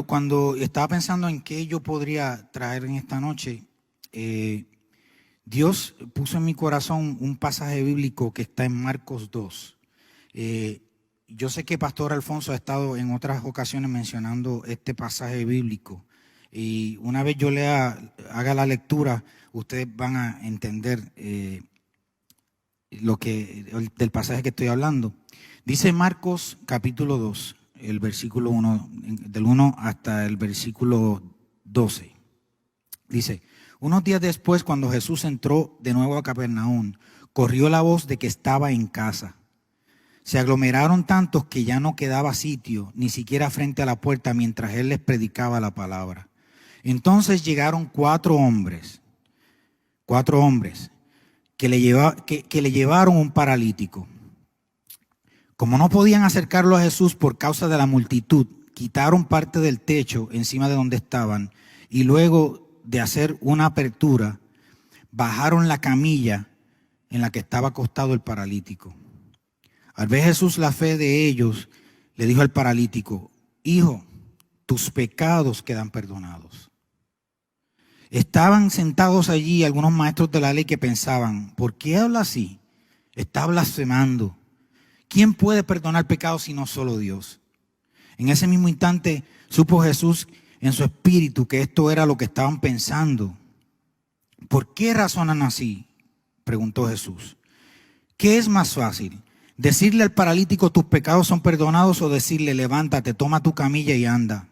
Cuando estaba pensando en qué yo podría traer en esta noche, Dios puso en mi corazón un pasaje bíblico que está en Marcos 2. Yo sé que Pastor Alfonso ha estado en otras ocasiones mencionando este pasaje bíblico, y una vez yo haga la lectura, ustedes van a entender del pasaje que estoy hablando. Dice Marcos capítulo 2, el versículo 1, del 1 hasta el versículo 12. Dice: unos días después, cuando Jesús entró de nuevo a Capernaum, corrió la voz de que estaba en casa. Se aglomeraron tantos que ya no quedaba sitio, ni siquiera frente a la puerta, mientras él les predicaba la palabra. Entonces llegaron cuatro hombres que le llevaron un paralítico. Como no podían acercarlo a Jesús por causa de la multitud, quitaron parte del techo encima de donde estaban, y luego de hacer una apertura, bajaron la camilla en la que estaba acostado el paralítico. Al ver Jesús la fe de ellos, le dijo al paralítico: hijo, tus pecados quedan perdonados. Estaban sentados allí algunos maestros de la ley que pensaban: ¿por qué habla así? Está blasfemando. ¿Quién puede perdonar pecados sino solo Dios? En ese mismo instante supo Jesús en su espíritu que esto era lo que estaban pensando. ¿Por qué razonan así?, preguntó Jesús. ¿Qué es más fácil? ¿Decirle al paralítico tus pecados son perdonados, o decirle levántate, toma tu camilla y anda?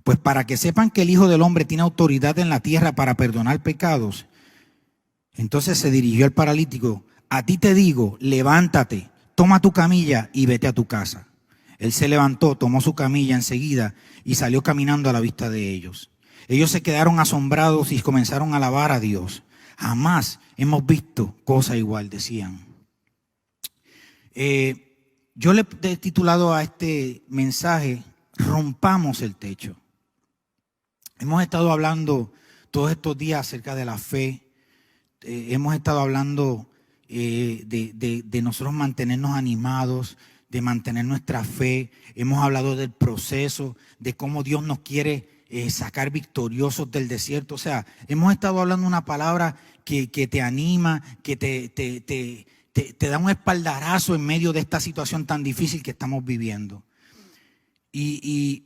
Pues para que sepan que el Hijo del Hombre tiene autoridad en la tierra para perdonar pecados. Entonces se dirigió al paralítico: a ti te digo, levántate, toma tu camilla y vete a tu casa. Él se levantó, tomó su camilla enseguida y salió caminando a la vista de ellos. Ellos se quedaron asombrados y comenzaron a alabar a Dios. Jamás hemos visto cosa igual, decían. Yo le he titulado a este mensaje: rompamos el techo. Hemos estado hablando todos estos días acerca de la fe. Hemos estado hablando de nosotros mantenernos animados, de mantener nuestra fe. Hemos hablado del proceso, de cómo Dios nos quiere sacar victoriosos del desierto. O sea, hemos estado hablando una palabra que te anima, que te da un espaldarazo en medio de esta situación tan difícil que estamos viviendo. Y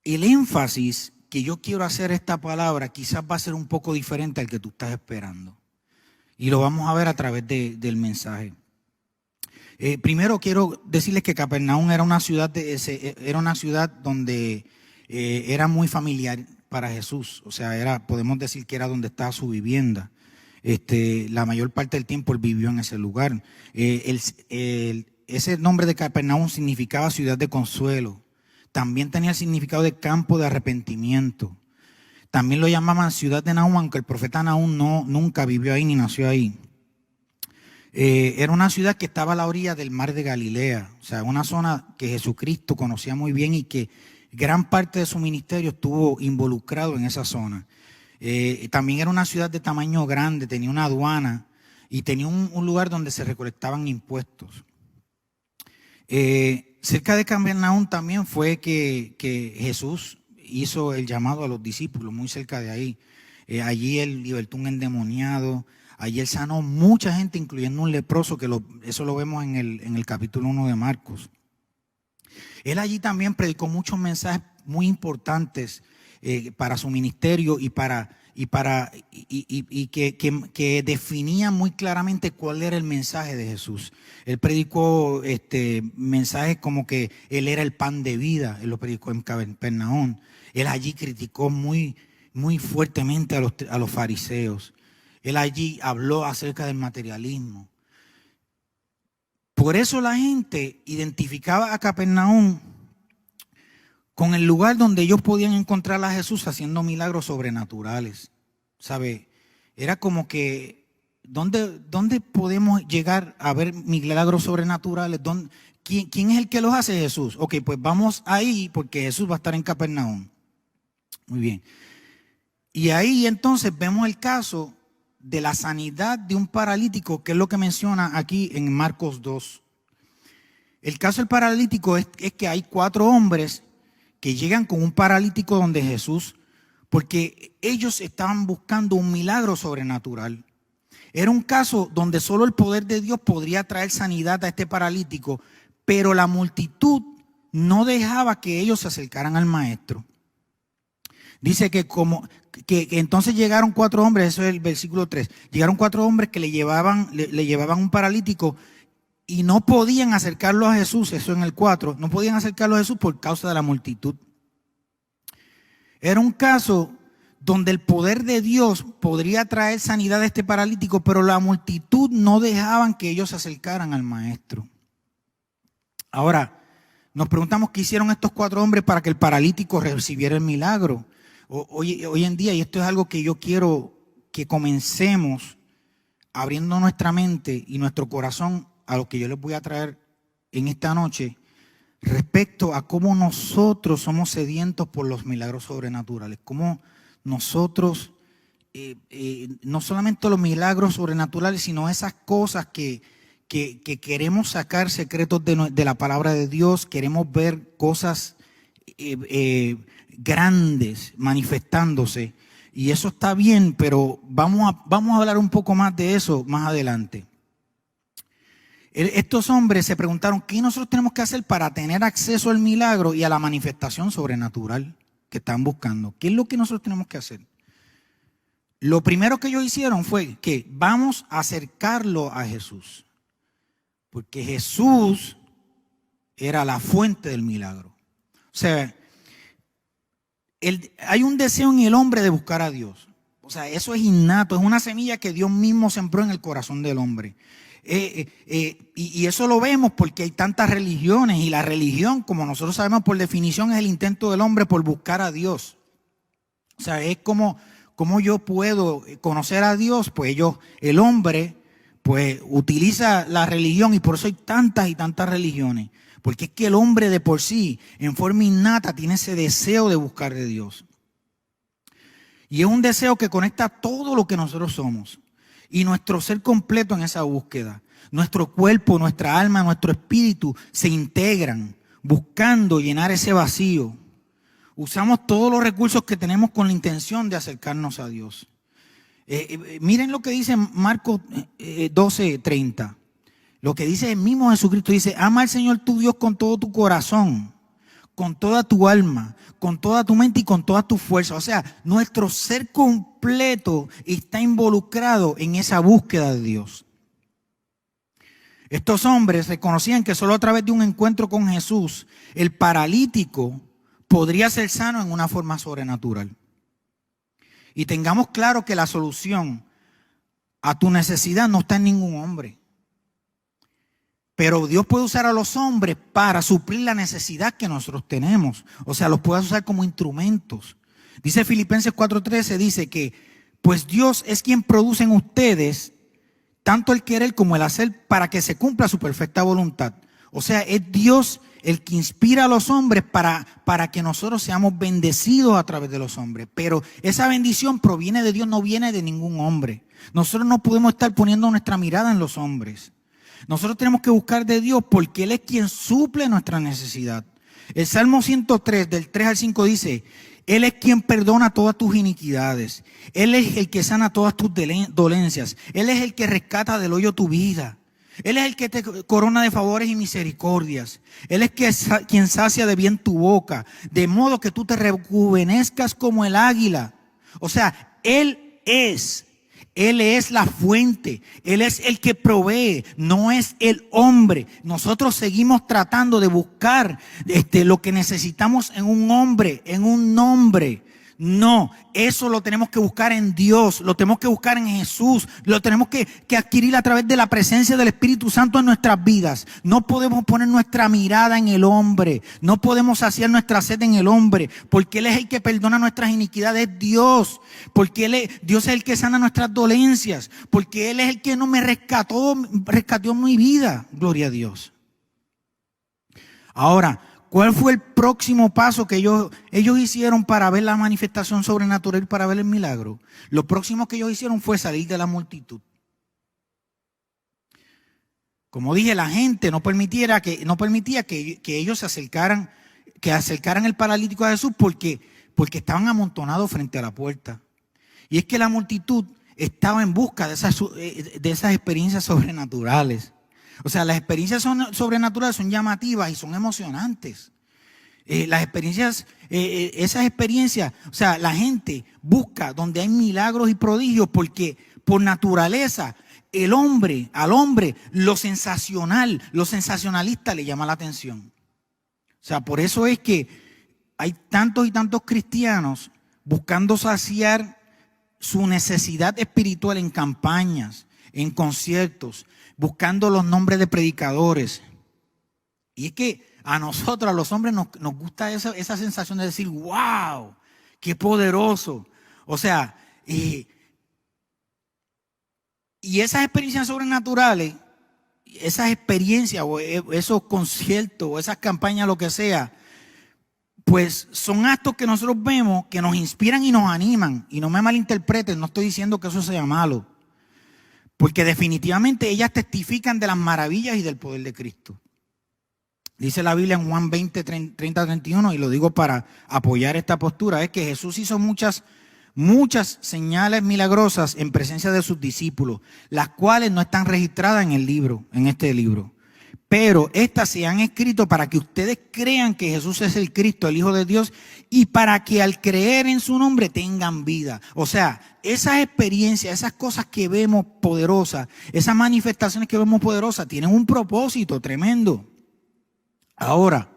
el énfasis que yo quiero hacer esta palabra quizás va a ser un poco diferente al que tú estás esperando. Y lo vamos a ver a través del mensaje. Primero quiero decirles que Capernaum era una ciudad donde era muy familiar para Jesús. O sea, podemos decir que era donde estaba su vivienda. La mayor parte del tiempo él vivió en ese lugar. Ese nombre de Capernaum significaba ciudad de consuelo. También tenía el significado de campo de arrepentimiento. También lo llamaban ciudad de Nahum, aunque el profeta Nahum nunca vivió ahí ni nació ahí. Era una ciudad que estaba a la orilla del mar de Galilea, o sea, una zona que Jesucristo conocía muy bien y que gran parte de su ministerio estuvo involucrado en esa zona. También era una ciudad de tamaño grande, tenía una aduana y tenía un lugar donde se recolectaban impuestos. Cerca de Capernaum también fue que Jesús hizo el llamado a los discípulos, muy cerca de ahí. Allí él libertó un endemoniado, allí él sanó mucha gente, incluyendo un leproso, eso lo vemos en el capítulo 1 de Marcos. Él allí también predicó muchos mensajes muy importantes para su ministerio y que definían muy claramente cuál era el mensaje de Jesús. Él predicó mensajes como que él era el pan de vida. Él lo predicó en Capernaum. Él allí criticó muy, muy fuertemente a los fariseos. Él allí habló acerca del materialismo. Por eso la gente identificaba a Capernaum con el lugar donde ellos podían encontrar a Jesús haciendo milagros sobrenaturales. ¿Sabe? Era como que, ¿dónde podemos llegar a ver milagros sobrenaturales? ¿Quién es el que los hace? Jesús. Ok, pues vamos ahí porque Jesús va a estar en Capernaum. Muy bien. Y ahí entonces vemos el caso de la sanidad de un paralítico, que es lo que menciona aquí en Marcos 2. El caso del paralítico es que hay cuatro hombres que llegan con un paralítico donde Jesús, porque ellos estaban buscando un milagro sobrenatural. Era un caso donde solo el poder de Dios podría traer sanidad a este paralítico, pero la multitud no dejaba que ellos se acercaran al maestro. Dice que entonces llegaron 4 hombres, eso es el versículo 3. Llegaron 4 hombres que le llevaban un paralítico y no podían acercarlo a Jesús, eso en el 4, no podían acercarlo a Jesús por causa de la multitud. Era un caso donde el poder de Dios podría traer sanidad a este paralítico, pero la multitud no dejaban que ellos se acercaran al maestro. Ahora, nos preguntamos qué hicieron estos 4 hombres para que el paralítico recibiera el milagro. Hoy en día, y esto es algo que yo quiero que comencemos abriendo nuestra mente y nuestro corazón a lo que yo les voy a traer en esta noche, respecto a cómo nosotros somos sedientos por los milagros sobrenaturales, cómo nosotros, no solamente los milagros sobrenaturales, sino esas cosas que queremos sacar secretos de la palabra de Dios, queremos ver cosas grandes manifestándose, y eso está bien, pero vamos a hablar un poco más de eso más adelante. Estos hombres se preguntaron qué nosotros tenemos que hacer para tener acceso al milagro y a la manifestación sobrenatural que están buscando. ¿Qué es lo que nosotros tenemos que hacer? Lo primero que ellos hicieron fue que vamos a acercarlo a Jesús, porque Jesús era la fuente del milagro. O sea, hay un deseo en el hombre de buscar a Dios. O sea, eso es innato, es una semilla que Dios mismo sembró en el corazón del hombre. Y eso lo vemos porque hay tantas religiones, y la religión, como nosotros sabemos por definición, es el intento del hombre por buscar a Dios. O sea, es como yo puedo conocer a Dios. Pues el hombre pues utiliza la religión, y por eso hay tantas y tantas religiones, porque es que el hombre de por sí, en forma innata, tiene ese deseo de buscar de Dios, y es un deseo que conecta todo lo que nosotros somos y nuestro ser completo en esa búsqueda. Nuestro cuerpo, nuestra alma, nuestro espíritu se integran buscando llenar ese vacío. Usamos todos los recursos que tenemos con la intención de acercarnos a Dios. Miren lo que dice Marcos 12:30. Lo que dice el mismo Jesucristo, dice: ama al Señor tu Dios con todo tu corazón, con toda tu alma, con toda tu mente y con toda tu fuerza. O sea, nuestro ser completo está involucrado en esa búsqueda de Dios. Estos hombres reconocían que solo a través de un encuentro con Jesús, el paralítico podría ser sano en una forma sobrenatural. Y tengamos claro que la solución a tu necesidad no está en ningún hombre. Pero Dios puede usar a los hombres para suplir la necesidad que nosotros tenemos. O sea, los puede usar como instrumentos. Dice Filipenses 4:13, dice que pues Dios es quien produce en ustedes tanto el querer como el hacer para que se cumpla su perfecta voluntad. O sea, es Dios el que inspira a los hombres para que nosotros seamos bendecidos a través de los hombres. Pero esa bendición proviene de Dios, no viene de ningún hombre. Nosotros no podemos estar poniendo nuestra mirada en los hombres. Nosotros tenemos que buscar de Dios porque Él es quien suple nuestra necesidad. El Salmo 103, del 3 al 5 dice: Él es quien perdona todas tus iniquidades. Él es el que sana todas tus dolencias. Él es el que rescata del hoyo tu vida. Él es el que te corona de favores y misericordias. Él es quien sacia de bien tu boca, de modo que tú te rejuvenezcas como el águila. O sea, Él es la fuente, Él es el que provee, no es el hombre. Nosotros seguimos tratando de buscar lo que necesitamos en un hombre, en un nombre. No, eso lo tenemos que buscar en Dios, lo tenemos que buscar en Jesús, lo tenemos que adquirir a través de la presencia del Espíritu Santo en nuestras vidas. No podemos poner nuestra mirada en el hombre, no podemos saciar nuestra sed en el hombre, porque Él es el que perdona nuestras iniquidades, Dios, porque Dios es el que sana nuestras dolencias, porque Él es el que no me rescató mi vida, gloria a Dios. Ahora, ¿cuál fue el próximo paso que ellos hicieron para ver la manifestación sobrenatural, para ver el milagro? Lo próximo que ellos hicieron fue salir de la multitud. Como dije, la gente no permitía que ellos se acercaran que acercaran el paralítico a Jesús porque estaban amontonados frente a la puerta. Y es que la multitud estaba en busca de esas experiencias sobrenaturales. O sea, las experiencias sobrenaturales son llamativas y son emocionantes. Las experiencias, esas experiencias, o sea, la gente busca donde hay milagros y prodigios porque por naturaleza al hombre, lo sensacional, lo sensacionalista le llama la atención. O sea, por eso es que hay tantos y tantos cristianos buscando saciar su necesidad espiritual en campañas, en conciertos, buscando los nombres de predicadores. Y es que a nosotros, a los hombres, nos gusta esa sensación de decir, wow, qué poderoso. O sea, y esas experiencias sobrenaturales, esas experiencias o esos conciertos o esas campañas, lo que sea, pues son actos que nosotros vemos que nos inspiran y nos animan. Y no me malinterpreten, no estoy diciendo que eso sea malo. Porque definitivamente ellas testifican de las maravillas y del poder de Cristo. Dice la Biblia en Juan 20, 30, 31, y lo digo para apoyar esta postura, es que Jesús hizo muchas señales milagrosas en presencia de sus discípulos, las cuales no están registradas en este libro. Pero estas se han escrito para que ustedes crean que Jesús es el Cristo, el Hijo de Dios, y para que al creer en su nombre tengan vida. O sea, esas experiencias, esas cosas que vemos poderosas, esas manifestaciones que vemos poderosas, tienen un propósito tremendo. Ahora,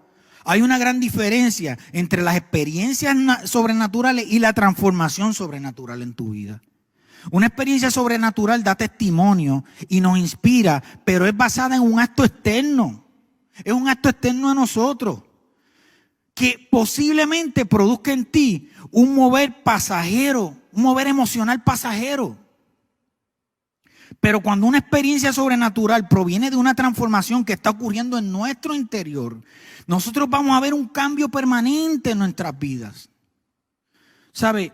hay una gran diferencia entre las experiencias sobrenaturales y la transformación sobrenatural en tu vida. Una experiencia sobrenatural da testimonio y nos inspira, pero es basada en un acto externo. Es un acto externo a nosotros que posiblemente produzca en ti un mover pasajero, un mover emocional pasajero. Pero cuando una experiencia sobrenatural proviene de una transformación que está ocurriendo en nuestro interior, nosotros vamos a ver un cambio permanente en nuestras vidas. ¿Sabe?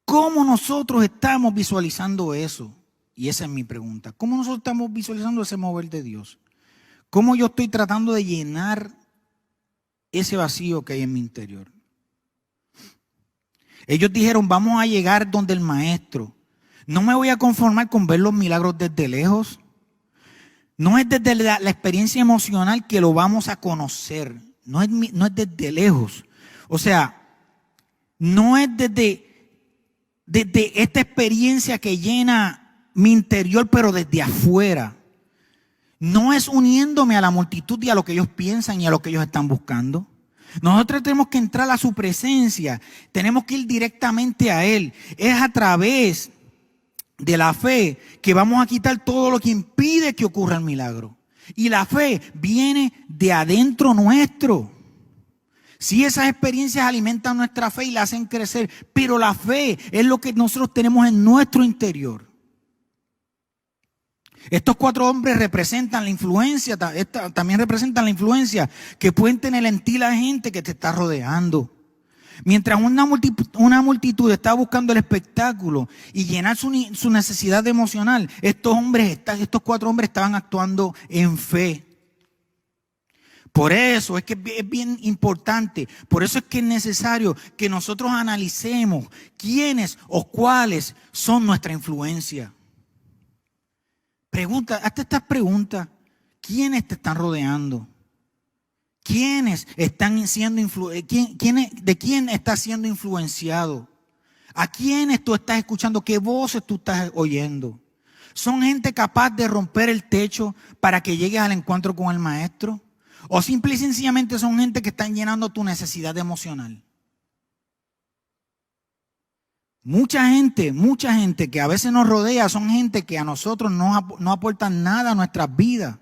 ¿Cómo nosotros estamos visualizando eso? Y esa es mi pregunta. ¿Cómo nosotros estamos visualizando ese mover de Dios? ¿Cómo yo estoy tratando de llenar ese vacío que hay en mi interior? Ellos dijeron, vamos a llegar donde el maestro. No me voy a conformar con ver los milagros desde lejos. No es desde la experiencia emocional que lo vamos a conocer. No es desde lejos. O sea, no es desde esta experiencia que llena mi interior, pero desde afuera. No es uniéndome a la multitud y a lo que ellos piensan y a lo que ellos están buscando. Nosotros tenemos que entrar a su presencia. Tenemos que ir directamente a Él. Es a través de la fe que vamos a quitar todo lo que impide que ocurra el milagro. Y la fe viene de adentro nuestro. Sí, esas experiencias alimentan nuestra fe y la hacen crecer, pero la fe es lo que nosotros tenemos en nuestro interior. Estos 4 hombres representan la influencia, también representan la influencia que pueden tener en ti la gente que te está rodeando. Mientras una multitud está buscando el espectáculo y llenar su necesidad emocional, estos 4 hombres estaban actuando en fe. Por eso es que es bien importante, por eso es que es necesario que nosotros analicemos quiénes o cuáles son nuestra influencia. Hazte estas preguntas. ¿Quiénes te están rodeando? ¿Quiénes están siendo ¿De quién estás siendo influenciado? ¿A quiénes tú estás escuchando? ¿Qué voces tú estás oyendo? ¿Son gente capaz de romper el techo para que llegues al encuentro con el maestro? ¿O simple y sencillamente son gente que están llenando tu necesidad emocional? Mucha gente que a veces nos rodea son gente que a nosotros no aportan nada a nuestras vidas.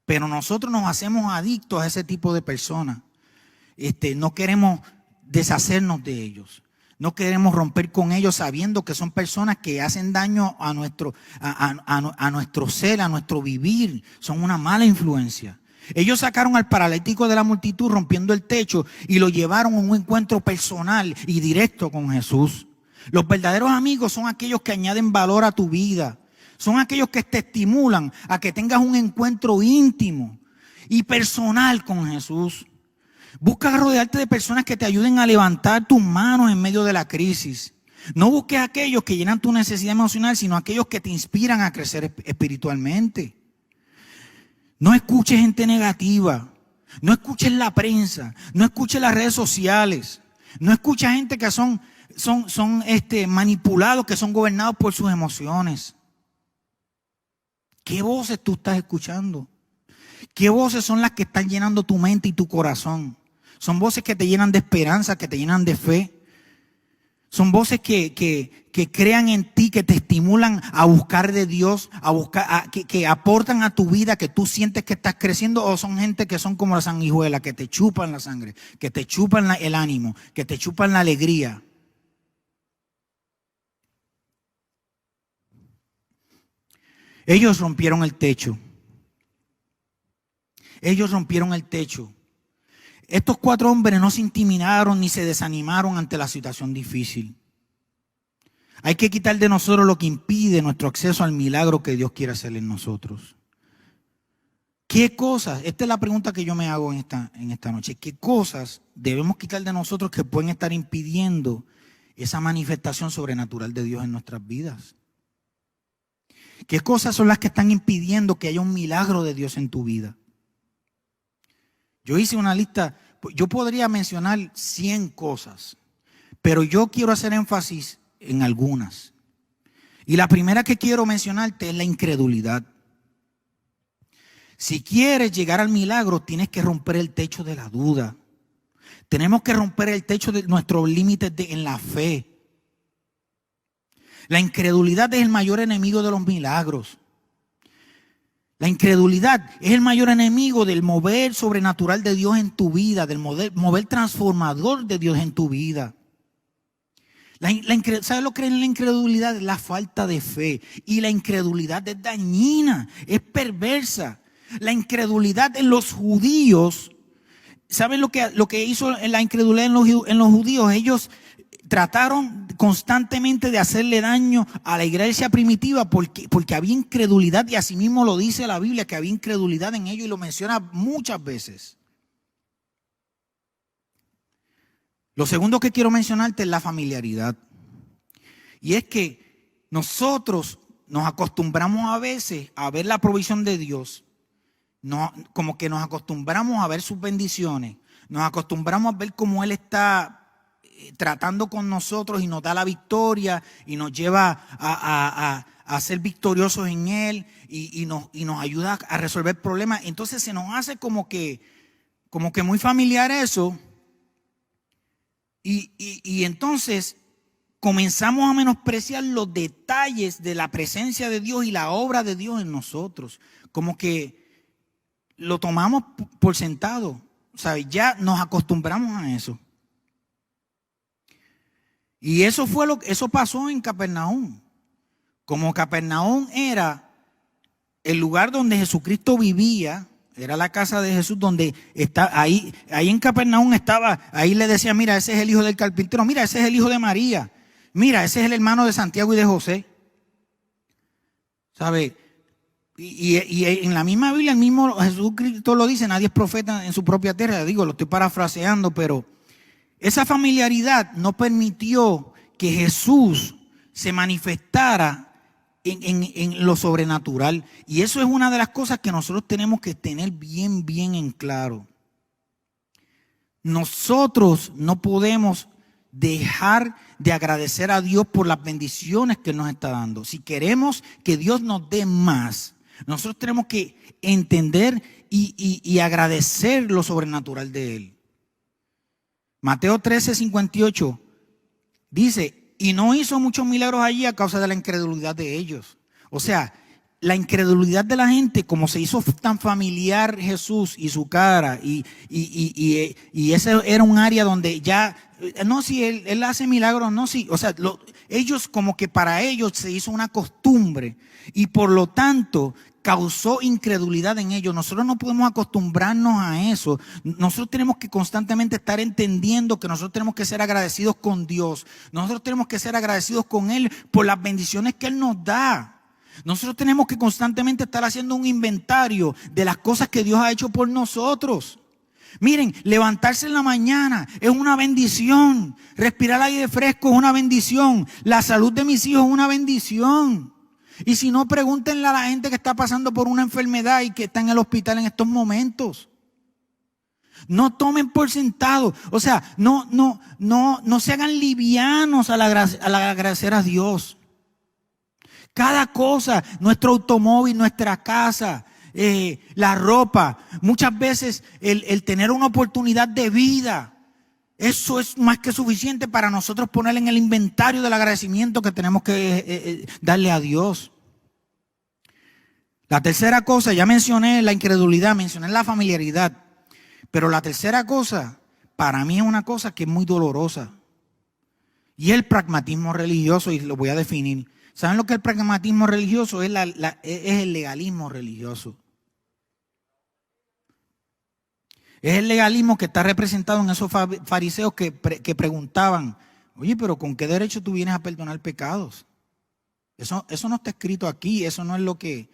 Pero nosotros nos hacemos adictos a ese tipo de personas. No queremos deshacernos de ellos. No queremos romper con ellos sabiendo que son personas que hacen daño a nuestro ser, a nuestro vivir. Son una mala influencia. Ellos sacaron al paralítico de la multitud rompiendo el techo y lo llevaron a un encuentro personal y directo con Jesús. Los verdaderos amigos son aquellos que añaden valor a tu vida. Son aquellos que te estimulan a que tengas un encuentro íntimo y personal con Jesús. Busca rodearte de personas que te ayuden a levantar tus manos en medio de la crisis. No busques a aquellos que llenan tu necesidad emocional, sino a aquellos que te inspiran a crecer espiritualmente. No escuches gente negativa. No escuches la prensa. No escuches las redes sociales. No escuches gente que son manipulados, que son gobernados por sus emociones. ¿Qué voces tú estás escuchando? ¿Qué voces son las que están llenando tu mente y tu corazón? Son voces que te llenan de esperanza, que te llenan de fe. Son voces que crean en ti, que te estimulan a buscar de Dios, que aportan a tu vida, que tú sientes que estás creciendo. O son gente que son como la sanguijuela, que te chupan la sangre, que te chupan el ánimo, que te chupan la alegría. Ellos rompieron el techo. Ellos rompieron el techo. Estos 4 hombres no se intimidaron ni se desanimaron ante la situación difícil. Hay que quitar de nosotros lo que impide nuestro acceso al milagro que Dios quiere hacer en nosotros. ¿Qué cosas? Esta es la pregunta que yo me hago en esta noche. ¿Qué cosas debemos quitar de nosotros que pueden estar impidiendo esa manifestación sobrenatural de Dios en nuestras vidas? ¿Qué cosas son las que están impidiendo que haya un milagro de Dios en tu vida? Yo hice una lista, yo podría mencionar 100 cosas, pero yo quiero hacer énfasis en algunas. Y la primera que quiero mencionarte es la incredulidad. Si quieres llegar al milagro, tienes que romper el techo de la duda. Tenemos que romper el techo de nuestros límites en la fe. La incredulidad es el mayor enemigo de los milagros. La incredulidad es el mayor enemigo del mover sobrenatural de Dios en tu vida, del mover transformador de Dios en tu vida. ¿Sabes lo que es la incredulidad? La falta de fe. Y la incredulidad es dañina, es perversa. La incredulidad en los judíos, ¿saben lo que hizo la incredulidad en los judíos? Ellos trataron constantemente de hacerle daño a la iglesia primitiva porque había incredulidad, y así mismo lo dice la Biblia, que había incredulidad en ellos, y lo menciona muchas veces. Lo segundo que quiero mencionarte es la familiaridad. Y es que nosotros nos acostumbramos a veces a ver la provisión de Dios, como que nos acostumbramos a ver sus bendiciones, nos acostumbramos a ver cómo Él está tratando con nosotros y nos da la victoria y nos lleva a ser victoriosos en Él y nos ayuda a resolver problemas. Entonces se nos hace como que muy familiar eso, y entonces comenzamos a menospreciar los detalles de la presencia de Dios y la obra de Dios en nosotros. Como que lo tomamos por sentado, ¿sabes? Ya nos acostumbramos a eso. Y eso pasó en Capernaum. Como Capernaum era el lugar donde Jesucristo vivía, era la casa de Jesús, donde está ahí en Capernaum estaba, ahí le decía, mira, ese es el hijo del carpintero, mira, ese es el hijo de María, mira, ese es el hermano de Santiago y de José. ¿Sabe? Y en la misma Biblia, el mismo Jesucristo lo dice, nadie es profeta en su propia tierra. Digo, lo estoy parafraseando, pero esa familiaridad no permitió que Jesús se manifestara en lo sobrenatural. Y eso es una de las cosas que nosotros tenemos que tener bien, bien en claro. Nosotros no podemos dejar de agradecer a Dios por las bendiciones que Él nos está dando. Si queremos que Dios nos dé más, nosotros tenemos que entender y agradecer lo sobrenatural de Él. Mateo 13:58 dice, y no hizo muchos milagros allí a causa de la incredulidad de ellos. O sea, la incredulidad de la gente, como se hizo tan familiar Jesús y su cara, y ese era un área donde ya, no, si él hace milagros, no, sí, o sea, ellos como que para ellos se hizo una costumbre, y por lo tanto causó incredulidad en ellos. Nosotros no podemos acostumbrarnos a eso. Nosotros tenemos que constantemente estar entendiendo que nosotros tenemos que ser agradecidos con Dios. Nosotros tenemos que ser agradecidos con Él por las bendiciones que Él nos da. Nosotros tenemos que constantemente estar haciendo un inventario de las cosas que Dios ha hecho por nosotros. Miren, levantarse en la mañana es una bendición. Respirar aire fresco es una bendición. La salud de mis hijos es una bendición. Y si no, pregúntenle a la gente que está pasando por una enfermedad y que está en el hospital en estos momentos. No tomen por sentado. O sea, no se hagan livianos al agradecer a Dios. Cada cosa, nuestro automóvil, nuestra casa, la ropa, muchas veces el tener una oportunidad de vida, eso es más que suficiente para nosotros poner en el inventario del agradecimiento que tenemos que darle a Dios. La tercera cosa, ya mencioné la incredulidad, mencioné la familiaridad, pero la tercera cosa, para mí es una cosa que es muy dolorosa, y es el pragmatismo religioso, y lo voy a definir. ¿Saben lo que es el pragmatismo religioso? Es el legalismo religioso. Es el legalismo que está representado en esos fariseos que preguntaban, oye, pero ¿con qué derecho tú vienes a perdonar pecados? Eso no está escrito aquí, eso no es lo que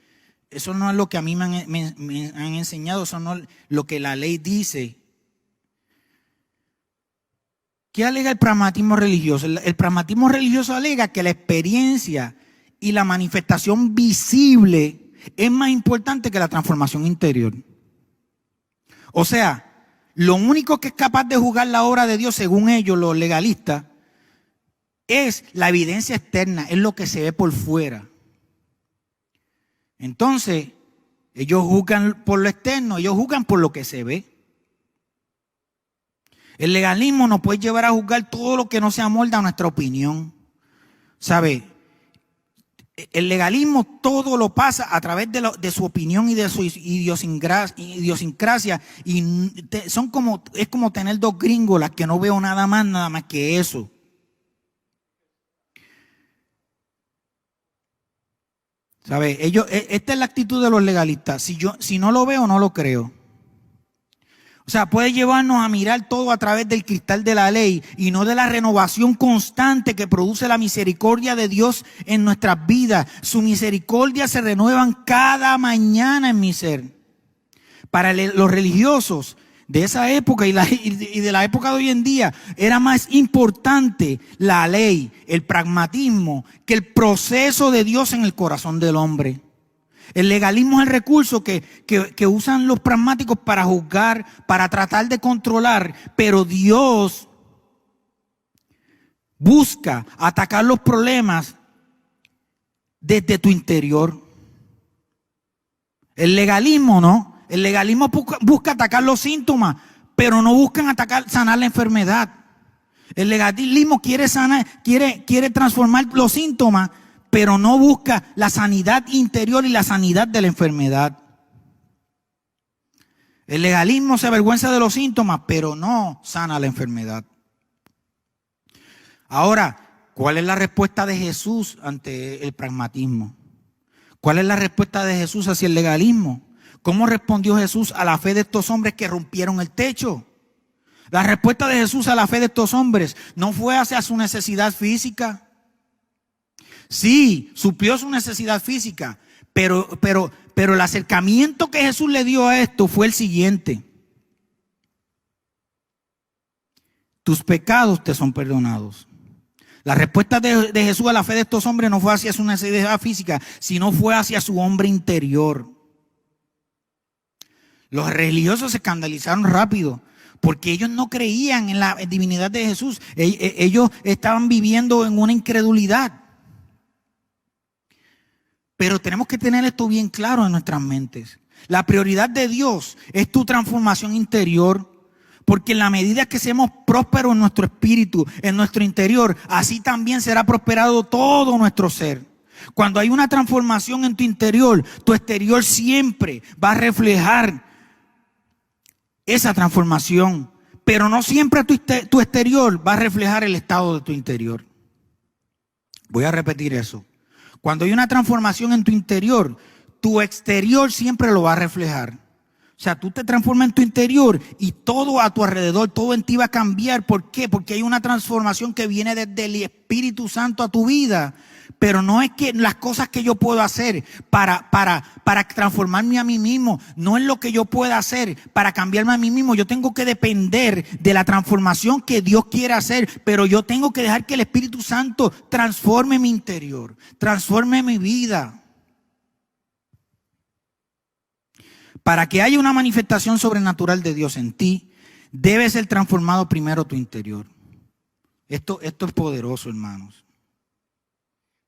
a mí me han enseñado, eso no es lo que la ley dice. ¿Qué alega el pragmatismo religioso? El pragmatismo religioso alega que la experiencia y la manifestación visible es más importante que la transformación interior. O sea, lo único que es capaz de juzgar la obra de Dios, según ellos, los legalistas, es la evidencia externa, es lo que se ve por fuera. Entonces, ellos juzgan por lo externo, ellos juzgan por lo que se ve. El legalismo nos puede llevar a juzgar todo lo que no se amolda a nuestra opinión. ¿Sabe? El legalismo todo lo pasa a través de su opinión y de su idiosincrasia. Y es como tener dos gringolas que no veo nada más que eso. ¿Sabe? Esta es la actitud de los legalistas. Si no lo veo, no lo creo. O sea, puede llevarnos a mirar todo a través del cristal de la ley y no de la renovación constante que produce la misericordia de Dios en nuestras vidas. Su misericordia se renuevan cada mañana en mi ser. Para los religiosos de esa época y de la época de hoy en día, era más importante la ley, el pragmatismo, que el proceso de Dios en el corazón del hombre. El legalismo es el recurso que usan los pragmáticos para juzgar, para tratar de controlar, pero Dios busca atacar los problemas desde tu interior. El legalismo no. El legalismo busca atacar los síntomas, pero no buscan sanar la enfermedad. El legalismo quiere transformar los síntomas, pero no busca la sanidad interior y la sanidad de la enfermedad. El legalismo se avergüenza de los síntomas, pero no sana la enfermedad. Ahora, ¿cuál es la respuesta de Jesús ante el pragmatismo? ¿Cuál es la respuesta de Jesús hacia el legalismo? ¿Cómo respondió Jesús a la fe de estos hombres que rompieron el techo? La respuesta de Jesús a la fe de estos hombres no fue hacia su necesidad física. Sí, suplió su necesidad física, pero el acercamiento que Jesús le dio a esto fue el siguiente: tus pecados te son perdonados. La respuesta de Jesús a la fe de estos hombres no fue hacia su necesidad física, sino fue hacia su hombre interior. Los religiosos se escandalizaron rápido porque ellos no creían en la divinidad de Jesús. Ellos estaban viviendo en una incredulidad. Pero tenemos que tener esto bien claro en nuestras mentes. La prioridad de Dios es tu transformación interior, porque en la medida que seamos prósperos en nuestro espíritu, en nuestro interior, así también será prosperado todo nuestro ser. Cuando hay una transformación en tu interior, tu exterior siempre va a reflejar esa transformación, pero no siempre tu exterior va a reflejar el estado de tu interior. Voy a repetir eso. Cuando hay una transformación en tu interior, tu exterior siempre lo va a reflejar. O sea, tú te transformas en tu interior y todo a tu alrededor, todo en ti va a cambiar. ¿Por qué? Porque hay una transformación que viene desde el Espíritu Santo a tu vida. Pero no es que las cosas que yo puedo hacer para transformarme a mí mismo, no es lo que yo pueda hacer para cambiarme a mí mismo. Yo tengo que depender de la transformación que Dios quiere hacer, pero yo tengo que dejar que el Espíritu Santo transforme mi interior, transforme mi vida. Para que haya una manifestación sobrenatural de Dios en ti, debe ser transformado primero tu interior. Esto es poderoso, hermanos.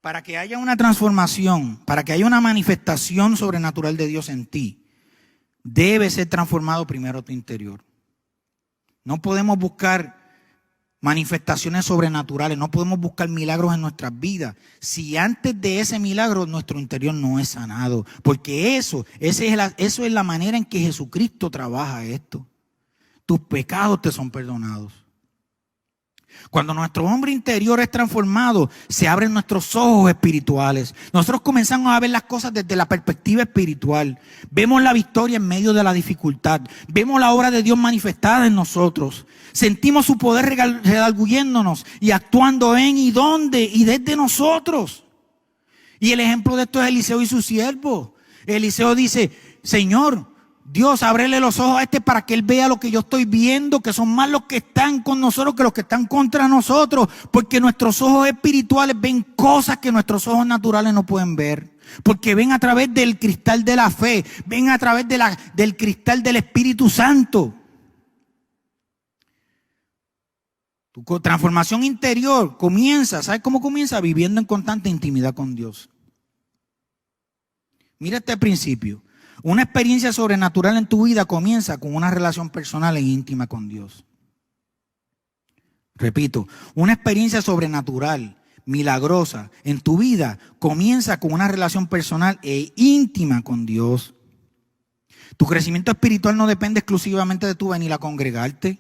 Para que haya una transformación, para que haya una manifestación sobrenatural de Dios en ti, debe ser transformado primero tu interior. No podemos buscar manifestaciones sobrenaturales, no podemos buscar milagros en nuestras vidas si antes de ese milagro nuestro interior no es sanado. Porque eso es la manera en que Jesucristo trabaja esto. Tus pecados te son perdonados. Cuando nuestro hombre interior es transformado, se abren nuestros ojos espirituales. Nosotros comenzamos a ver las cosas desde la perspectiva espiritual. Vemos la victoria en medio de la dificultad. Vemos la obra de Dios manifestada en nosotros. Sentimos su poder redarguyéndonos y actuando en y donde y desde nosotros. Y el ejemplo de esto es Eliseo y su siervo. Eliseo dice: Señor, Dios, ábrele los ojos a este para que él vea lo que yo estoy viendo, que son más los que están con nosotros que los que están contra nosotros, porque nuestros ojos espirituales ven cosas que nuestros ojos naturales no pueden ver, porque ven a través del cristal de la fe, ven a través del cristal del Espíritu Santo. Tu transformación interior comienza, ¿sabes cómo comienza? Viviendo en constante intimidad con Dios. Mira este principio. Una experiencia sobrenatural en tu vida comienza con una relación personal e íntima con Dios. Repito, una experiencia sobrenatural, milagrosa en tu vida comienza con una relación personal e íntima con Dios. Tu crecimiento espiritual no depende exclusivamente de tu venir a congregarte.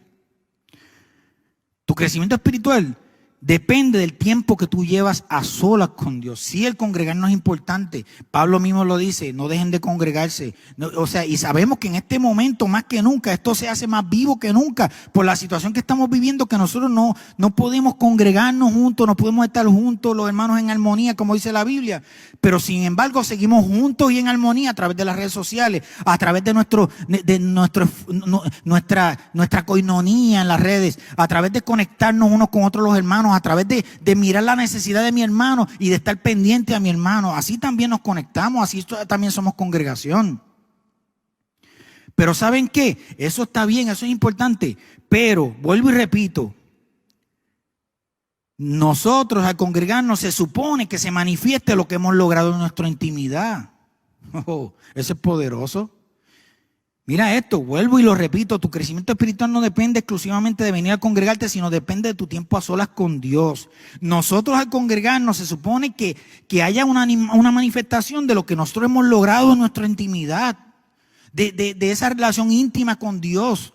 Tu crecimiento espiritual depende del tiempo que tú llevas a solas con Dios. Sí, el congregarnos es importante. Pablo mismo lo dice: no dejen de congregarse. Y sabemos que en este momento más que nunca esto se hace más vivo que nunca por la situación que estamos viviendo, que nosotros no podemos congregarnos juntos, no podemos estar juntos los hermanos en armonía, como dice la Biblia. Pero sin embargo seguimos juntos y en armonía a través de las redes sociales, a través de nuestra coinonía en las redes, a través de conectarnos unos con otros los hermanos, a través de mirar la necesidad de mi hermano y de estar pendiente a mi hermano. Así también nos conectamos, así también somos congregación. Pero ¿saben qué? Eso está bien, eso es importante. Pero, vuelvo y repito, nosotros al congregarnos se supone que se manifieste lo que hemos logrado en nuestra intimidad. Oh, eso es poderoso. Mira esto, vuelvo y lo repito: tu crecimiento espiritual no depende exclusivamente de venir a congregarte, sino depende de tu tiempo a solas con Dios. Nosotros al congregarnos se supone que haya una manifestación de lo que nosotros hemos logrado en nuestra intimidad, de esa relación íntima con Dios.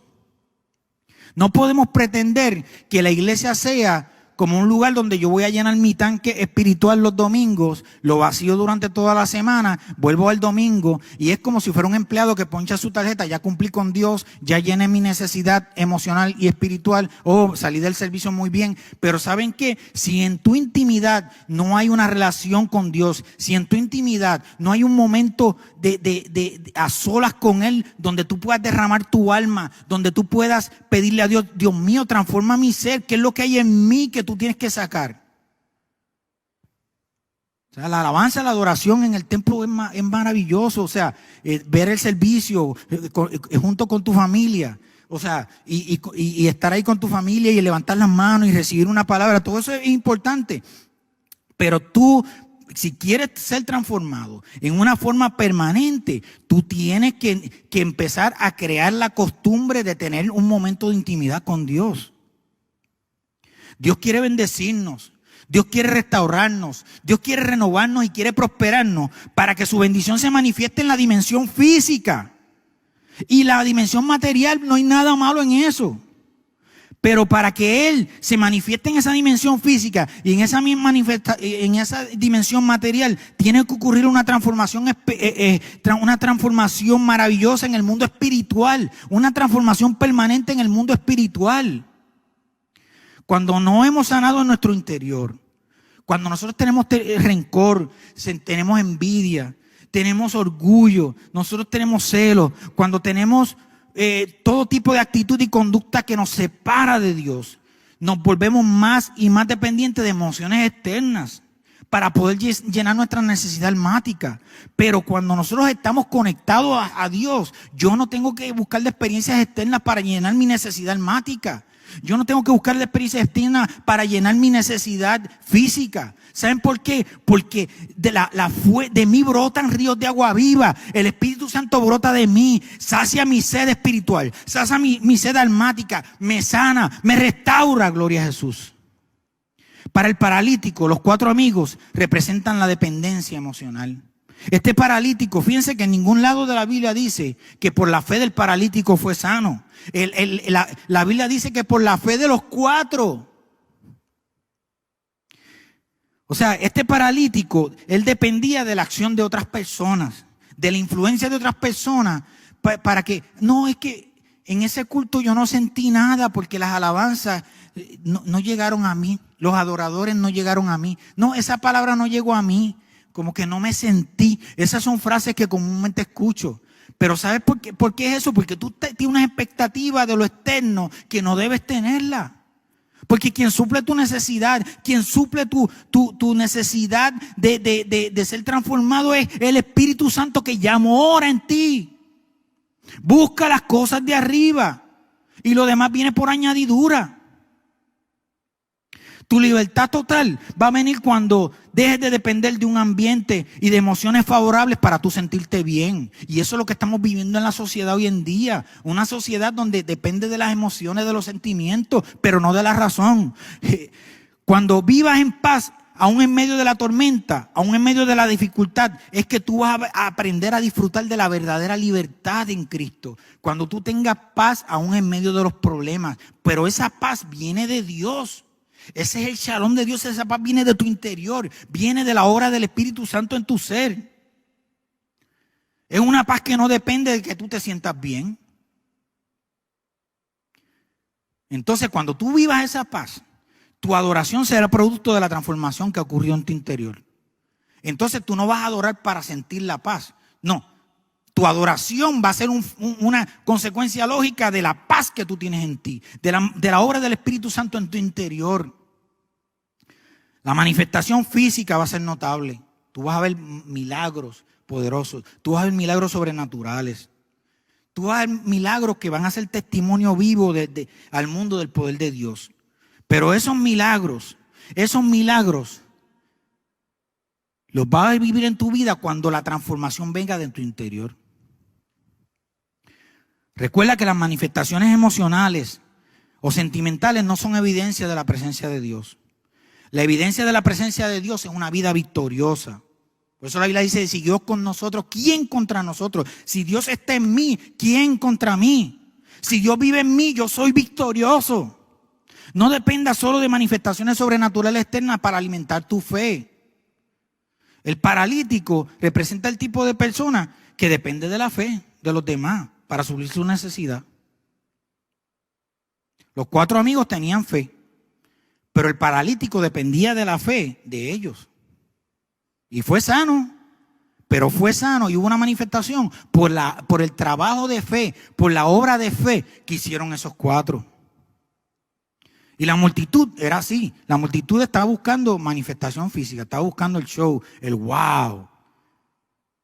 No podemos pretender que la iglesia sea como un lugar donde yo voy a llenar mi tanque espiritual los domingos, lo vacío durante toda la semana, vuelvo al domingo y es como si fuera un empleado que poncha su tarjeta: ya cumplí con Dios, ya llené mi necesidad emocional y espiritual, salí del servicio muy bien. Pero ¿saben qué? Si en tu intimidad no hay una relación con Dios, si en tu intimidad no hay un momento de a solas con Él, donde tú puedas derramar tu alma, donde tú puedas pedirle a Dios: Dios mío, transforma mi ser, ¿qué es lo que hay en mí que tú tienes que sacar? O sea, la alabanza, la adoración en el templo es maravilloso. O sea, ver el servicio junto con tu familia. O sea, y estar ahí con tu familia y levantar las manos y recibir una palabra. Todo eso es importante. Pero tú, si quieres ser transformado en una forma permanente, tú tienes que empezar a crear la costumbre de tener un momento de intimidad con Dios. Dios quiere bendecirnos, Dios quiere restaurarnos, Dios quiere renovarnos y quiere prosperarnos para que su bendición se manifieste en la dimensión física. Y la dimensión material, no hay nada malo en eso. Pero para que Él se manifieste en esa dimensión física y en esa dimensión material, tiene que ocurrir una transformación maravillosa en el mundo espiritual, una transformación permanente en el mundo espiritual. Cuando no hemos sanado en nuestro interior, cuando nosotros tenemos rencor, tenemos envidia, tenemos orgullo, nosotros tenemos celos, cuando tenemos todo tipo de actitud y conducta que nos separa de Dios, nos volvemos más y más dependientes de emociones externas para poder llenar nuestra necesidad almática. Pero cuando nosotros estamos conectados a Dios, yo no tengo que buscar de experiencias externas para llenar mi necesidad almática. Yo no tengo que buscar la experiencia externa para llenar mi necesidad física. ¿Saben por qué? Porque de mí brotan ríos de agua viva. El Espíritu Santo brota de mí, sacia mi sed espiritual, sacia mi sed almática, me sana, me restaura, gloria a Jesús. Para el paralítico, los 4 amigos representan la dependencia emocional. Este paralítico, fíjense que en ningún lado de la Biblia dice que por la fe del paralítico fue sano. La Biblia dice que por la fe de los 4. O sea, este paralítico, él dependía de la acción de otras personas, de la influencia de otras personas, para que, no, es que en ese culto yo no sentí nada porque las alabanzas no llegaron a mí, los adoradores no llegaron a mí, no, esa palabra no llegó a mí, como que no me sentí. Esas son frases que comúnmente escucho. Pero ¿sabes por qué es eso? Porque tú tienes una expectativa de lo externo que no debes tenerla. Porque quien suple tu necesidad, quien suple tu necesidad de ser transformado es el Espíritu Santo que ya mora en ti. Busca las cosas de arriba y lo demás viene por añadidura. Tu libertad total va a venir cuando dejes de depender de un ambiente y de emociones favorables para tú sentirte bien. Y eso es lo que estamos viviendo en la sociedad hoy en día. Una sociedad donde depende de las emociones, de los sentimientos, pero no de la razón. Cuando vivas en paz, aún en medio de la tormenta, aún en medio de la dificultad, es que tú vas a aprender a disfrutar de la verdadera libertad en Cristo. Cuando tú tengas paz, aún en medio de los problemas. Pero esa paz viene de Dios. Ese es el shalom de Dios, esa paz viene de tu interior, viene de la obra del Espíritu Santo en tu ser. Es una paz que no depende de que tú te sientas bien. Entonces, cuando tú vivas esa paz, tu adoración será producto de la transformación que ocurrió en tu interior. Entonces, tú no vas a adorar para sentir la paz. No, tu adoración va a ser una consecuencia lógica de la paz que tú tienes en ti, de la obra del Espíritu Santo en tu interior. La manifestación física va a ser notable. Tú vas a ver milagros poderosos. Tú vas a ver milagros sobrenaturales. Tú vas a ver milagros que van a ser testimonio vivo al mundo del poder de Dios. Pero esos milagros los vas a vivir en tu vida cuando la transformación venga de tu interior. Recuerda que las manifestaciones emocionales o sentimentales no son evidencia de la presencia de Dios. La evidencia de la presencia de Dios es una vida victoriosa. Por eso la Biblia dice, si Dios con nosotros, ¿quién contra nosotros? Si Dios está en mí, ¿quién contra mí? Si Dios vive en mí, yo soy victorioso. No dependa solo de manifestaciones sobrenaturales externas para alimentar tu fe. El paralítico representa el tipo de persona que depende de la fe de los demás para suplir su necesidad. Los 4 amigos tenían fe, pero el paralítico dependía de la fe de ellos. Y fue sano, pero fue sano y hubo una manifestación por el trabajo de fe, por la obra de fe que hicieron esos 4. Y la multitud era así. La multitud estaba buscando manifestación física, estaba buscando el show, el wow.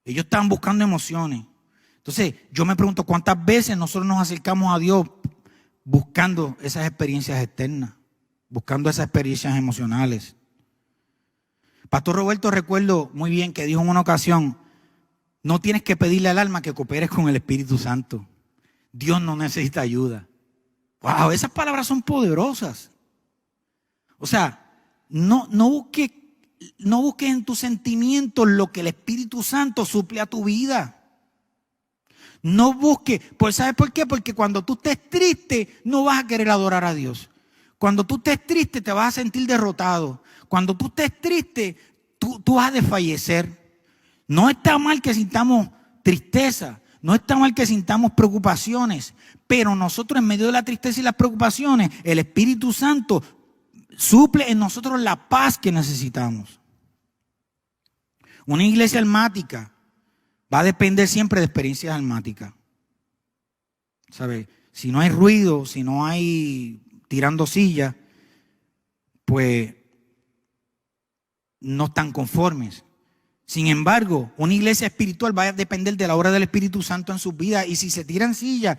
Ellos estaban buscando emociones. Entonces, yo me pregunto cuántas veces nosotros nos acercamos a Dios buscando esas experiencias externas, buscando esas experiencias emocionales. Pastor Roberto, recuerdo muy bien que dijo en una ocasión, no tienes que pedirle al alma que cooperes con el Espíritu Santo. Dios no necesita ayuda. Wow, esas palabras son poderosas. O sea, no busques en tus sentimientos lo que el Espíritu Santo suple a tu vida. No busques, pues ¿sabes por qué? Porque cuando tú estés triste, no vas a querer adorar a Dios. Cuando tú estés triste, te vas a sentir derrotado. Cuando tú estés triste, tú vas a desfallecer. No está mal que sintamos tristeza, no está mal que sintamos preocupaciones, pero nosotros en medio de la tristeza y las preocupaciones, el Espíritu Santo suple en nosotros la paz que necesitamos. Una iglesia almática va a depender siempre de experiencias almáticas. ¿Sabe? Si no hay ruido, si no hay tirando sillas, pues no están conformes. Sin embargo, una iglesia espiritual va a depender de la obra del Espíritu Santo en sus vidas. Y si se tiran sillas,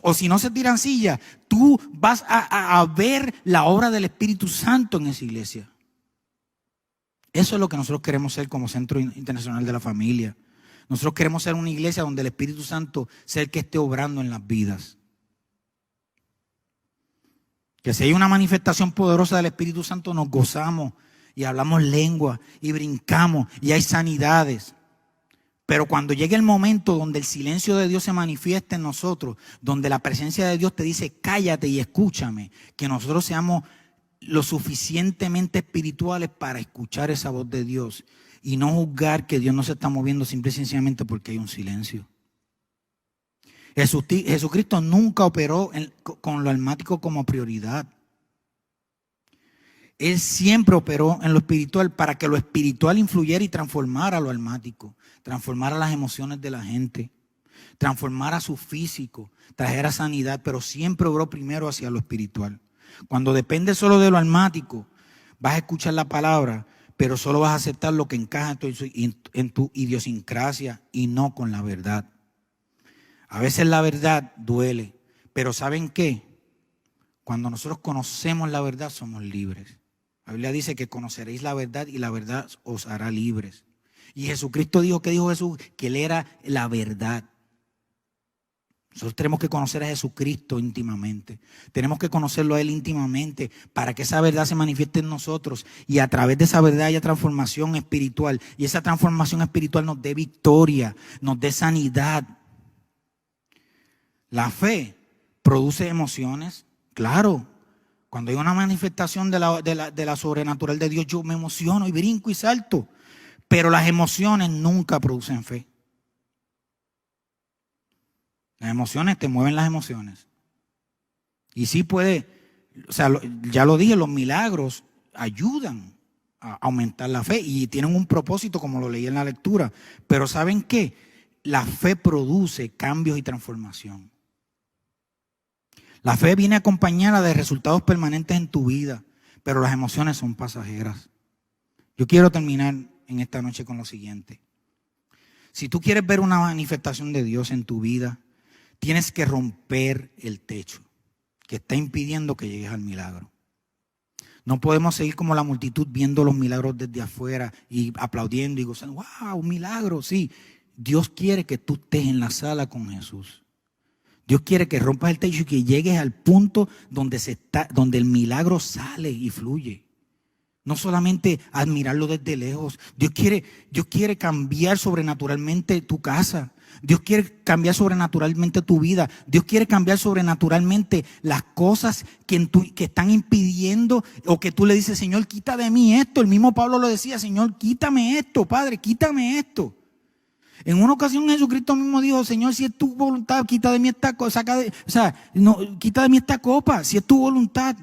o si no se tiran sillas, tú vas a ver la obra del Espíritu Santo en esa iglesia. Eso es lo que nosotros queremos ser como Centro Internacional de la Familia. Nosotros queremos ser una iglesia donde el Espíritu Santo sea el que esté obrando en las vidas. Que si hay una manifestación poderosa del Espíritu Santo, nos gozamos y hablamos lengua y brincamos y hay sanidades. Pero cuando llegue el momento donde el silencio de Dios se manifiesta en nosotros, donde la presencia de Dios te dice cállate y escúchame, que nosotros seamos lo suficientemente espirituales para escuchar esa voz de Dios y no juzgar que Dios no se está moviendo simple y sencillamente porque hay un silencio. Jesucristo nunca operó con lo almático como prioridad. Él siempre operó en lo espiritual para que lo espiritual influyera y transformara lo almático, transformara las emociones de la gente, transformara su físico, trajera sanidad, pero siempre obró primero hacia lo espiritual. Cuando depende solo de lo almático, vas a escuchar la palabra, pero solo vas a aceptar lo que encaja en tu idiosincrasia y no con la verdad. A veces la verdad duele, pero ¿saben qué? Cuando nosotros conocemos la verdad somos libres. La Biblia dice que conoceréis la verdad y la verdad os hará libres. Y Jesucristo dijo, ¿qué dijo Jesús? Que Él era la verdad. Nosotros tenemos que conocer a Jesucristo íntimamente. Tenemos que conocerlo a Él íntimamente para que esa verdad se manifieste en nosotros y a través de esa verdad haya transformación espiritual. Y esa transformación espiritual nos dé victoria, nos dé sanidad. La fe produce emociones, claro. Cuando hay una manifestación de la sobrenatural de Dios, yo me emociono y brinco y salto. Pero las emociones nunca producen fe. Las emociones te mueven las emociones. Y sí puede, o sea, ya lo dije, los milagros ayudan a aumentar la fe y tienen un propósito como lo leí en la lectura. Pero ¿saben qué? La fe produce cambios y transformación. La fe viene acompañada de resultados permanentes en tu vida, pero las emociones son pasajeras. Yo quiero terminar en esta noche con lo siguiente. Si tú quieres ver una manifestación de Dios en tu vida, tienes que romper el techo que está impidiendo que llegues al milagro. No podemos seguir como la multitud viendo los milagros desde afuera y aplaudiendo y gozando. ¡Wow! Un milagro, sí. Dios quiere que tú estés en la sala con Jesús. Dios quiere que rompas el techo y que llegues al punto donde el milagro sale y fluye. No solamente admirarlo desde lejos. Dios quiere cambiar sobrenaturalmente tu casa. Dios quiere cambiar sobrenaturalmente tu vida. Dios quiere cambiar sobrenaturalmente las cosas que están impidiendo o que tú le dices, Señor, quita de mí esto. El mismo Pablo lo decía, Señor, quítame esto, Padre, quítame esto. En una ocasión Jesucristo mismo dijo, Señor, si es tu voluntad, quita de mí esta cosa, quita de mí esta copa, si es tu voluntad.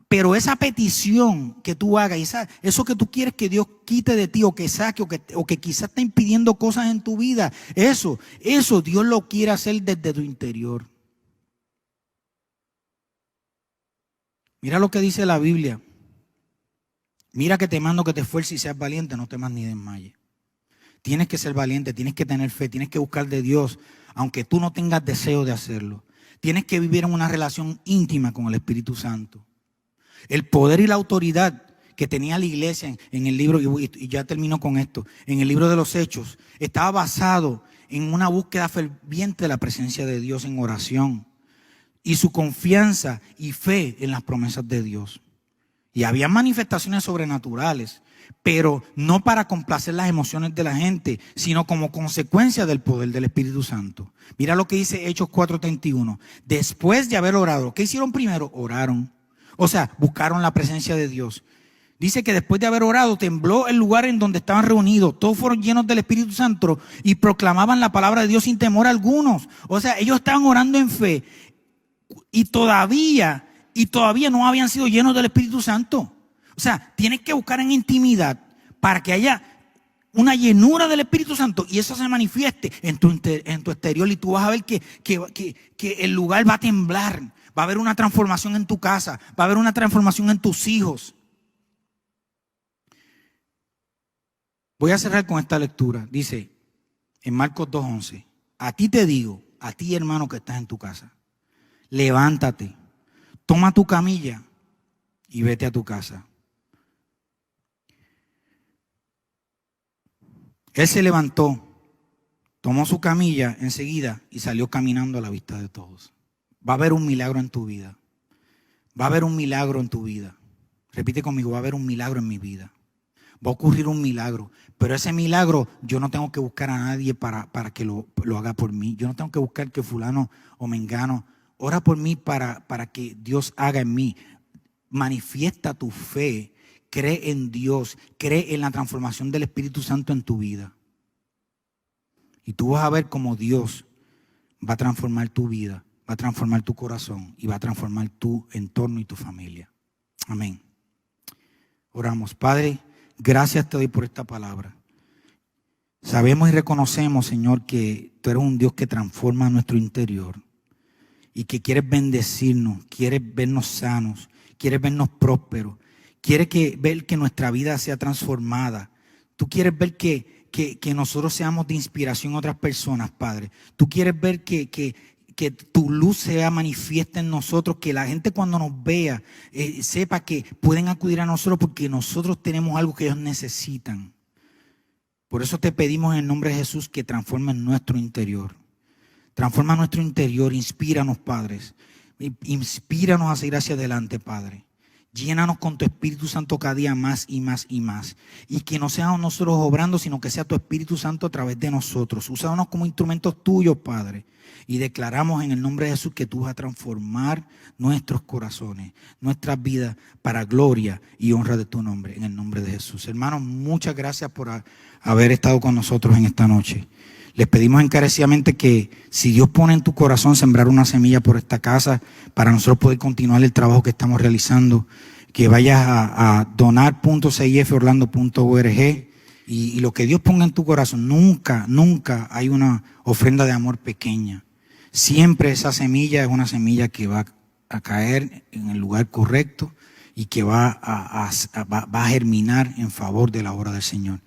Pero esa petición que tú hagas, eso que tú quieres que Dios quite de ti o que saque o que quizás está impidiendo cosas en tu vida, eso Dios lo quiere hacer desde tu interior. Mira lo que dice la Biblia. Mira que te mando que te esfuerces y seas valiente, no temas ni desmayes. Tienes que ser valiente, tienes que tener fe, tienes que buscar de Dios, aunque tú no tengas deseo de hacerlo. Tienes que vivir en una relación íntima con el Espíritu Santo. El poder y la autoridad que tenía la iglesia en el libro, y ya termino con esto, en el libro de los Hechos, estaba basado en una búsqueda ferviente de la presencia de Dios en oración y su confianza y fe en las promesas de Dios. Y había manifestaciones sobrenaturales, pero no para complacer las emociones de la gente, sino como consecuencia del poder del Espíritu Santo. Mira lo que dice Hechos 4:31. Después de haber orado, ¿qué hicieron primero? Oraron. O sea, buscaron la presencia de Dios. Dice que después de haber orado, tembló el lugar en donde estaban reunidos. Todos fueron llenos del Espíritu Santo y proclamaban la palabra de Dios sin temor a algunos. O sea, ellos estaban orando en fe y todavía no habían sido llenos del Espíritu Santo. O sea, tienes que buscar en intimidad para que haya una llenura del Espíritu Santo y eso se manifieste en tu exterior, y tú vas a ver que el lugar va a temblar. Va a haber una transformación en tu casa, va a haber una transformación en tus hijos. Voy a cerrar con esta lectura. Dice en Marcos 2:11, a ti te digo, a ti hermano que estás en tu casa, levántate, toma tu camilla y vete a tu casa. Él se levantó, tomó su camilla enseguida y salió caminando a la vista de todos. Va a haber un milagro en tu vida. Va a haber un milagro en tu vida. Repite conmigo, va a haber un milagro en mi vida. Va a ocurrir un milagro, pero ese milagro yo no tengo que buscar a nadie para que lo haga por mí. Yo no tengo que buscar que fulano o mengano ora por mí para que Dios haga en mí. Manifiesta tu fe, cree en Dios, cree en la transformación del Espíritu Santo en tu vida. Y tú vas a ver cómo Dios va a transformar tu vida, va a transformar tu corazón y va a transformar tu entorno y tu familia. Amén. Oramos. Padre, gracias te doy por esta palabra. Sabemos y reconocemos, Señor, que tú eres un Dios que transforma nuestro interior y que quieres bendecirnos, quieres vernos sanos, quieres vernos prósperos, quieres ver que nuestra vida sea transformada. Tú quieres ver que nosotros seamos de inspiración a otras personas, Padre. Tú quieres ver que tu luz sea manifiesta en nosotros, que la gente cuando nos vea sepa que pueden acudir a nosotros porque nosotros tenemos algo que ellos necesitan. Por eso te pedimos en el nombre de Jesús que transformes nuestro interior. Transforma nuestro interior, inspíranos, Padres. Inspíranos a seguir hacia adelante, Padre. Llénanos con tu Espíritu Santo cada día más y más y más. Y que no seamos nosotros obrando, sino que sea tu Espíritu Santo a través de nosotros. Úsanos como instrumentos tuyos, Padre. Y declaramos en el nombre de Jesús que tú vas a transformar nuestros corazones, nuestras vidas para gloria y honra de tu nombre, en el nombre de Jesús. Hermanos, muchas gracias por haber estado con nosotros en esta noche. Les pedimos encarecidamente que si Dios pone en tu corazón sembrar una semilla por esta casa para nosotros poder continuar el trabajo que estamos realizando, que vayas a donar.ciforlando.org y lo que Dios ponga en tu corazón, nunca hay una ofrenda de amor pequeña. Siempre esa semilla es una semilla que va a caer en el lugar correcto y que va a germinar en favor de la obra del Señor.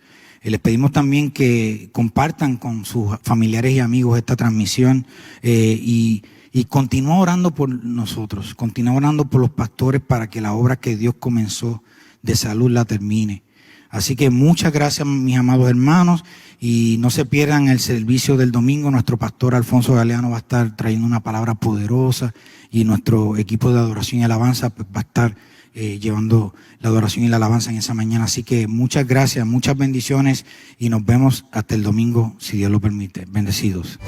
Les pedimos también que compartan con sus familiares y amigos esta transmisión y continúa orando por nosotros, continúa orando por los pastores para que la obra que Dios comenzó de salud la termine. Así que muchas gracias, mis amados hermanos, y no se pierdan el servicio del domingo. Nuestro pastor Alfonso Galeano va a estar trayendo una palabra poderosa y nuestro equipo de adoración y alabanza pues, va a estar llevando la adoración y la alabanza en esa mañana. Así que muchas gracias, muchas bendiciones y nos vemos hasta el domingo, si Dios lo permite. Bendecidos.